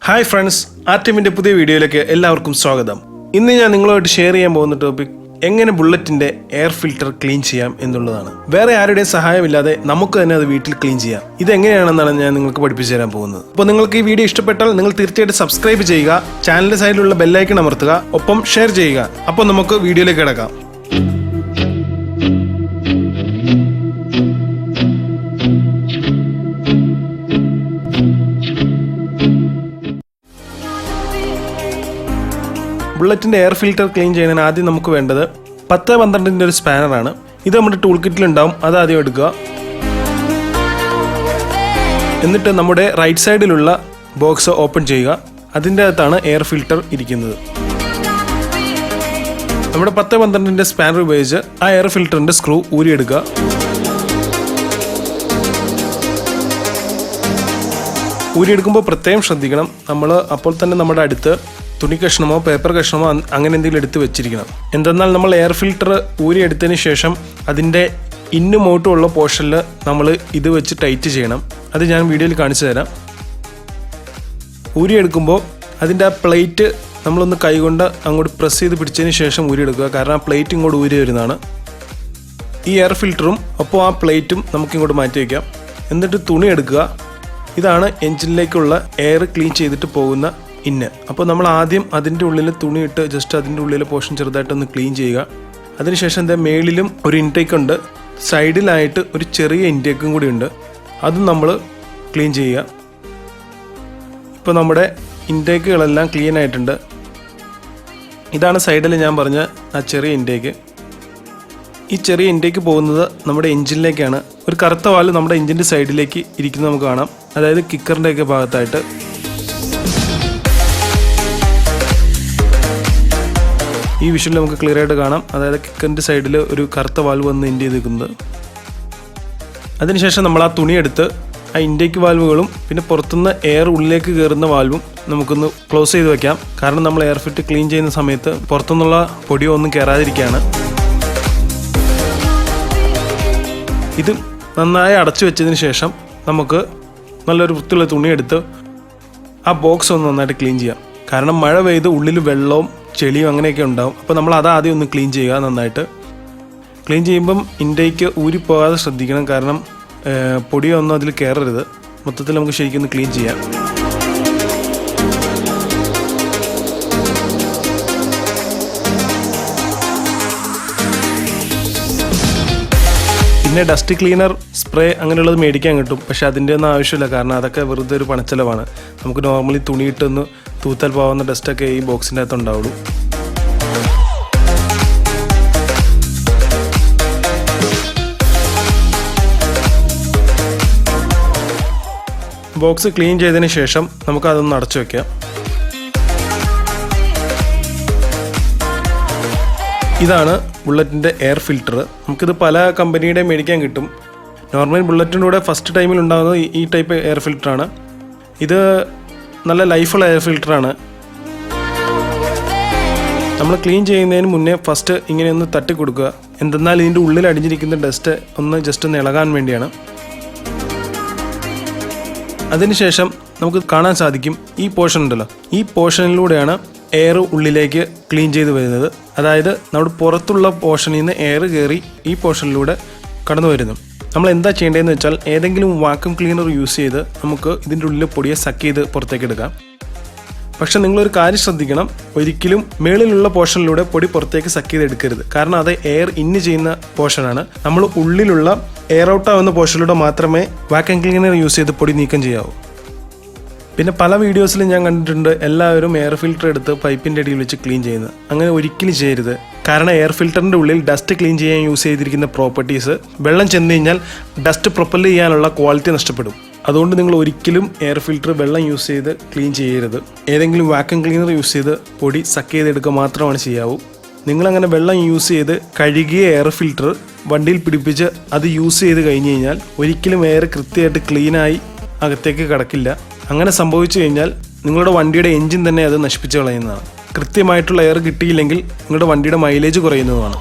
Hi friends, ആർട്ടിമിൻ്റെ പുതിയ വീഡിയോയിലേക്ക് എല്ലാവർക്കും സ്വാഗതം. ഇന്ന് ഞാൻ നിങ്ങളുമായിട്ട് ഷെയർ ചെയ്യാൻ പോകുന്ന ടോപ്പിക് എങ്ങനെ ബുള്ളറ്റിൻ്റെ എയർ ഫിൽറ്റർ ക്ലീൻ ചെയ്യാം എന്നുള്ളതാണ്. വേറെ ആരുടെയും സഹായമില്ലാതെ നമുക്ക് തന്നെ അത് വീട്ടിൽ ക്ലീൻ ചെയ്യാം. ഇതെങ്ങനെയാണെന്നാണ് ഞാൻ നിങ്ങൾക്ക് പഠിപ്പിച്ചു തരാൻ പോകുന്നത്. അപ്പോൾ നിങ്ങൾക്ക് ഈ വീഡിയോ ഇഷ്ടപ്പെട്ടാൽ നിങ്ങൾ തീർച്ചയായിട്ടും സബ്സ്ക്രൈബ് ചെയ്യുക, ചാനലിൻ്റെ സൈഡിലുള്ള ബെല്ലൈക്കൺ അമർത്തുക, ഒപ്പം ഷെയർ ചെയ്യുക. അപ്പോൾ നമുക്ക് വീഡിയോയിലേക്ക് കിടക്കാം. ബുള്ളറ്റിൻ്റെ എയർ ഫിൽറ്റർ ക്ലീൻ ചെയ്യുന്നതിന് ആദ്യം നമുക്ക് വേണ്ടത് 10-12 ഒരു സ്പാനറാണ്. ഇത് നമ്മുടെ ടൂൾ കിറ്റിലുണ്ടാവും, അത് ആദ്യം എടുക്കുക. എന്നിട്ട് നമ്മുടെ റൈറ്റ് സൈഡിലുള്ള ബോക്സ് ഓപ്പൺ ചെയ്യുക. അതിൻ്റെ അകത്താണ് എയർ ഫിൽറ്റർ ഇരിക്കുന്നത്. നമ്മുടെ 10-12 സ്പാനർ ഉപയോഗിച്ച് ആ എയർ ഫിൽറ്ററിൻ്റെ സ്ക്രൂ ഊരിയെടുക്കുക. ഊരിയെടുക്കുമ്പോൾ പ്രത്യേകം ശ്രദ്ധിക്കണം. നമ്മൾ അപ്പോൾ തന്നെ നമ്മുടെ അടുത്ത് തുണി കഷ്ണമോ പേപ്പർ കഷ്ണമോ അങ്ങനെ എന്തെങ്കിലും എടുത്ത് വെച്ചിരിക്കണം. എന്തെന്നാൽ നമ്മൾ എയർ ഫിൽറ്റർ ഊരിയെടുത്തതിന് ശേഷം അതിൻ്റെ ഇന്നുമോട്ടുള്ള പോർഷനിൽ നമ്മൾ ഇത് വെച്ച് ടൈറ്റ് ചെയ്യണം. അത് ഞാൻ വീഡിയോയിൽ കാണിച്ചു തരാം. ഊരിയെടുക്കുമ്പോൾ അതിൻ്റെ ആ പ്ലേറ്റ് നമ്മളൊന്ന് കൈകൊണ്ട് അങ്ങോട്ട് പ്രസ് ചെയ്ത് പിടിച്ചതിന് ശേഷം ഊരിയെടുക്കുക. കാരണം ആ പ്ലേറ്റ് ഇങ്ങോട്ട് ഊരി വരുന്നതാണ്. ഈ എയർ ഫിൽറ്ററും ഒപ്പം ആ പ്ലേറ്റും നമുക്കിങ്ങോട്ട് മാറ്റി വയ്ക്കാം. എന്നിട്ട് തുണി എടുക്കുക. ഇതാണ് എൻജിനിലേക്കുള്ള എയർ ക്ലീൻ ചെയ്തിട്ട് പോകുന്ന ഇന്ന്. അപ്പോൾ നമ്മൾ ആദ്യം അതിൻ്റെ ഉള്ളിൽ തുണിയിട്ട് ജസ്റ്റ് അതിൻ്റെ ഉള്ളിലെ പോർഷൻ ചെറുതായിട്ടൊന്ന് ക്ലീൻ ചെയ്യുക. അതിനുശേഷം എന്താ മേളിലും ഒരു ഇൻടേക്ക് ഉണ്ട്, സൈഡിലായിട്ട് ഒരു ചെറിയ ഇൻടേക്കും കൂടി ഉണ്ട്. അതും നമ്മൾ ക്ലീൻ ചെയ്യുക. ഇപ്പോൾ നമ്മുടെ ഇൻടേക്കുകളെല്ലാം ക്ലീൻ ആയിട്ടുണ്ട്. ഇതാണ് സൈഡിൽ ഞാൻ പറഞ്ഞ ആ ചെറിയ ഇൻടേക്ക്. ഈ ചെറിയ ഇൻടേക്ക് പോകുന്നത് നമ്മുടെ എൻജിനിലേക്കാണ്. ഒരു കറുത്ത വാല് നമ്മുടെ എൻജിൻ്റെ സൈഡിലേക്ക് ഇരിക്കുന്നത് നമുക്ക് കാണാം, അതായത് കിക്കറിൻ്റെയൊക്കെ ഭാഗത്തായിട്ട്. ഈ വിഷ്വൽ നമുക്ക് ക്ലിയർ ആയിട്ട് കാണാം. അതായത് കിക്കറിൻ്റെ സൈഡിൽ ഒരു കറുത്ത വാൽവ് വന്ന് എൻഡ് ചെയ്ത് നിൽക്കുന്നത്. അതിനുശേഷം നമ്മൾ ആ തുണിയെടുത്ത് ആ ഇൻടേക്ക് വാൽവുകളും പിന്നെ പുറത്തുനിന്ന് എയർ ഉള്ളിലേക്ക് കയറുന്ന വാൽവും നമുക്കൊന്ന് ക്ലോസ് ചെയ്ത് വെക്കാം. കാരണം നമ്മൾ എയർ ഫിൽറ്റർ ക്ലീൻ ചെയ്യുന്ന സമയത്ത് പുറത്തുനിന്നുള്ള പൊടിയോ ഒന്നും കയറാതിരിക്കുകയാണ്. ഇത് നന്നായി അടച്ചു വെച്ചതിന് ശേഷം നമുക്ക് നല്ലൊരു വൃത്തിയുള്ള തുണിയെടുത്ത് ആ ബോക്സ് ഒന്ന് നന്നായിട്ട് ക്ലീൻ ചെയ്യാം. കാരണം മഴ പെയ്ത് ഉള്ളിൽ വെള്ളവും ചെളിയും അങ്ങനെയൊക്കെ ഉണ്ടാവും. അപ്പോൾ നമ്മൾ അതാദ്യം ഒന്ന് ക്ലീൻ ചെയ്യുക. നന്നായിട്ട് ക്ലീൻ ചെയ്യുമ്പം ഇൻടേക്ക് ഊരിപ്പോകാതെ ശ്രദ്ധിക്കണം. കാരണം പൊടിയോ ഒന്നും അതിൽ കയറരുത്. മൊത്തത്തിൽ നമുക്ക് ശരിക്കും ഒന്ന് ക്ലീൻ ചെയ്യാം. പിന്നെ ഡസ്റ്റ് ക്ലീനർ സ്പ്രേ അങ്ങനെയുള്ളത് മേടിക്കാൻ കിട്ടും. പക്ഷെ അതിൻ്റെ ഒന്നും ആവശ്യമില്ല. കാരണം അതൊക്കെ വെറുതെ ഒരു പണച്ചെലവാണ്. നമുക്ക് നോർമലി തുണിയിട്ടൊന്ന് തൂത്താൽ പോകാവുന്ന ഡസ്റ്റൊക്കെ ഈ ബോക്സിൻ്റെ അകത്ത് ഉണ്ടാവുള്ളൂ. ബോക്സ് ക്ലീൻ ചെയ്തതിന് ശേഷം നമുക്കതൊന്ന് അടച്ചു വയ്ക്കാം. ഇതാണ് ബുള്ളറ്റിൻ്റെ എയർ ഫിൽറ്റർ. നമുക്കിത് പല കമ്പനിയുടെ മേടിക്കാൻ കിട്ടും. നോർമൽ ബുള്ളറ്റിൻ്റെ കൂടെ ഫസ്റ്റ് ടൈമിൽ ഉണ്ടാകുന്നത് ഈ ടൈപ്പ് എയർ ഫിൽറ്ററാണ്. ഇത് നല്ല ലൈഫുള്ള എയർ ഫിൽറ്ററാണ്. നമ്മൾ ക്ലീൻ ചെയ്യുന്നതിന് മുന്നേ ഫസ്റ്റ് ഇങ്ങനെ ഒന്ന് തട്ടി കൊടുക്കുക. എന്തെന്നാൽ ഇതിൻ്റെ ഉള്ളിൽ അടിഞ്ഞിരിക്കുന്ന ഡസ്റ്റ് ജസ്റ്റ് ഒന്ന് ഇളകാൻ വേണ്ടിയാണ്. അതിനുശേഷം നമുക്ക് കാണാൻ സാധിക്കും ഈ പോർഷൻ ഉണ്ടല്ലോ, ഈ പോർഷനിലൂടെയാണ് എയർ ഉള്ളിലേക്ക് ക്ലീൻ ചെയ്ത് വരുന്നത്. അതായത് നമ്മുടെ പുറത്തുള്ള പോർഷനിൽ നിന്ന് എയർ കയറി ഈ പോർഷനിലൂടെ കടന്നു വരുന്നു. നമ്മൾ എന്താ ചെയ്യേണ്ടതെന്ന് വെച്ചാൽ ഏതെങ്കിലും വാക്യൂം ക്ലീനർ യൂസ് ചെയ്ത് നമുക്ക് ഇതിൻ്റെ ഉള്ളിൽ പൊടിയെ സക്ക് ചെയ്ത് പുറത്തേക്ക് എടുക്കാം. പക്ഷെ നിങ്ങളൊരു കാര്യം ശ്രദ്ധിക്കണം, ഒരിക്കലും മേളിലുള്ള പോർഷനിലൂടെ പൊടി പുറത്തേക്ക് സക്ക് ചെയ്ത് എടുക്കരുത്. കാരണം അത് എയർ ഇന്ന് ചെയ്യുന്ന പോർഷനാണ്. നമ്മൾ ഉള്ളിലുള്ള എയർ ഔട്ട് ആവുന്ന പോർഷനിലൂടെ മാത്രമേ വാക്യൂം ക്ലീനർ യൂസ് ചെയ്ത് പൊടി നീക്കം ചെയ്യാവൂ. പിന്നെ പല വീഡിയോസിലും ഞാൻ കണ്ടിട്ടുണ്ട് എല്ലാവരും എയർ ഫിൽറ്റർ എടുത്ത് പൈപ്പിൻ്റെ അടിയിൽ വെച്ച് ക്ലീൻ ചെയ്യുന്നത്. അങ്ങനെ ഒരിക്കലും ചെയ്യരുത്. കാരണം എയർ ഫിൽറ്ററിൻ്റെ ഉള്ളിൽ ഡസ്റ്റ് ക്ലീൻ ചെയ്യാൻ യൂസ് ചെയ്തിരിക്കുന്ന പ്രോപ്പർട്ടീസ് വെള്ളം ചെന്ന് കഴിഞ്ഞാൽ ഡസ്റ്റ് പ്രൊപ്പൽ ചെയ്യാനുള്ള ക്വാളിറ്റി നഷ്ടപ്പെടും. അതുകൊണ്ട് നിങ്ങൾ ഒരിക്കലും എയർ ഫിൽറ്റർ വെള്ളം യൂസ് ചെയ്ത് ക്ലീൻ ചെയ്യരുത്. ഏതെങ്കിലും വാക്യൂം ക്ലീനർ യൂസ് ചെയ്ത് പൊടി സക്ക് ചെയ്തെടുക്കുക മാത്രമാണ് ചെയ്യാവൂ. നിങ്ങളങ്ങനെ വെള്ളം യൂസ് ചെയ്ത് കഴുകിയ എയർ ഫിൽറ്റർ വണ്ടിയിൽ പിടിപ്പിച്ച് അത് യൂസ് ചെയ്ത് കഴിഞ്ഞ് കഴിഞ്ഞാൽ ഒരിക്കലും എയർ കൃത്യമായിട്ട് ക്ലീനായി അകത്തേക്ക് കിടക്കില്ല. അങ്ങനെ സംഭവിച്ചു കഴിഞ്ഞാൽ നിങ്ങളുടെ വണ്ടിയുടെ എൻജിൻ തന്നെ അത് നശിപ്പിച്ച് കളയുന്നതാണ്. കൃത്യമായിട്ടുള്ള എയർ കിട്ടിയില്ലെങ്കിൽ നിങ്ങളുടെ വണ്ടിയുടെ മൈലേജ് കുറയുന്നതുമാണ്.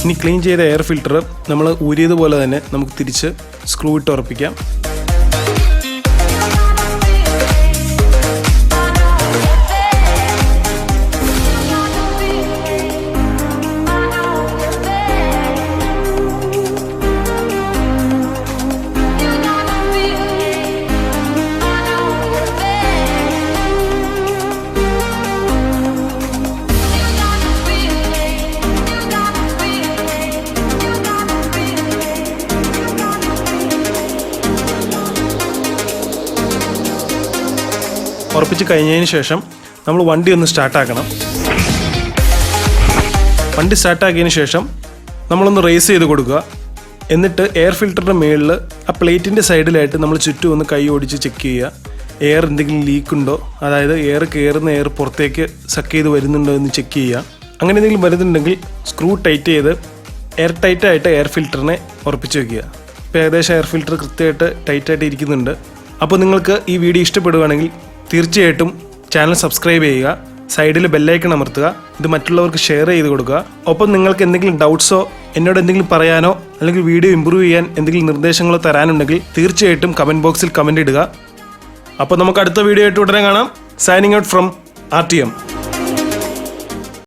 ഇനി ക്ലീൻ ചെയ്ത എയർ ഫിൽറ്റർ നമ്മൾ ഊരിയതുപോലെ തന്നെ നമുക്ക് തിരിച്ച് സ്ക്രൂ ഇട്ട് ഉറപ്പിക്കാം. ഉറപ്പിച്ച് കഴിഞ്ഞതിന് ശേഷം നമ്മൾ വണ്ടി ഒന്ന് സ്റ്റാർട്ടാക്കണം. വണ്ടി സ്റ്റാർട്ടാക്കിയതിന് ശേഷം നമ്മളൊന്ന് റേസ് ചെയ്ത് കൊടുക്കുക. എന്നിട്ട് എയർ ഫിൽറ്ററിൻ്റെ മുകളിൽ ആ പ്ലേറ്റിൻ്റെ സൈഡിലായിട്ട് നമ്മൾ ചുറ്റും ഒന്ന് കൈ ഓടിച്ച് ചെക്ക് ചെയ്യുക. എയർ എന്തെങ്കിലും ലീക്ക് ഉണ്ടോ, അതായത് എയർ കയറുന്ന എയർ പുറത്തേക്ക് സക്ക് ചെയ്ത് വരുന്നുണ്ടോ എന്ന് ചെക്ക് ചെയ്യുക. അങ്ങനെ എന്തെങ്കിലും വരുന്നുണ്ടെങ്കിൽ സ്ക്രൂ ടൈറ്റ് ചെയ്ത് എയർ ടൈറ്റായിട്ട് എയർ ഫിൽറ്ററിനെ ഉറപ്പിച്ച് വയ്ക്കുക. ഇപ്പോൾ ഏകദേശം എയർ ഫിൽറ്റർ കൃത്യമായിട്ട് ടൈറ്റായിട്ട് ഇരിക്കുന്നുണ്ട്. അപ്പോൾ നിങ്ങൾക്ക് ഈ വീഡിയോ ഇഷ്ടപ്പെടുകയാണെങ്കിൽ തീർച്ചയായിട്ടും ചാനൽ സബ്സ്ക്രൈബ് ചെയ്യുക, സൈഡിൽ ബെല്ലൈക്കൺ അമർത്തുക, ഇത് മറ്റുള്ളവർക്ക് ഷെയർ ചെയ്ത് കൊടുക്കുക. ഒപ്പം നിങ്ങൾക്ക് എന്തെങ്കിലും ഡൗട്ട്സോ എന്നോട് എന്തെങ്കിലും പറയാനോ അല്ലെങ്കിൽ വീഡിയോ ഇമ്പ്രൂവ് ചെയ്യാൻ എന്തെങ്കിലും നിർദ്ദേശങ്ങളോ തരാനുണ്ടെങ്കിൽ തീർച്ചയായിട്ടും കമൻറ്റ് ബോക്സിൽ കമൻറ്റ് ഇടുക. അപ്പോൾ നമുക്ക് അടുത്ത വീഡിയോ ആയിട്ട് ഉടനെ കാണാം. Signing out from RTM.